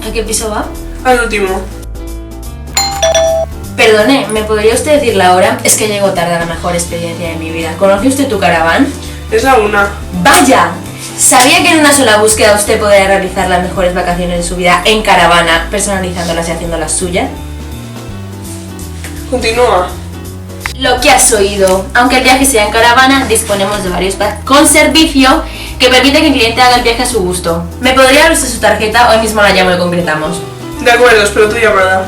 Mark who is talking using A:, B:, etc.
A: ¿A qué piso va?
B: Al último.
A: Perdone, ¿me podría usted decir la hora? Es que llego tarde a la mejor experiencia de mi vida. ¿Conoce usted tu caravana?
B: Es la 1.
A: ¡Vaya! ¿Sabía que en una sola búsqueda usted podría realizar las mejores vacaciones de su vida en caravana, personalizándolas y haciéndolas suyas?
B: Continúa.
A: Lo que has oído. Aunque el viaje sea en caravana, disponemos de varios packs con servicio que permite que el cliente haga el viaje a su gusto. ¿Me podría dar usted su tarjeta? Hoy mismo la llamo y concretamos.
B: De acuerdo, espero tu llamada.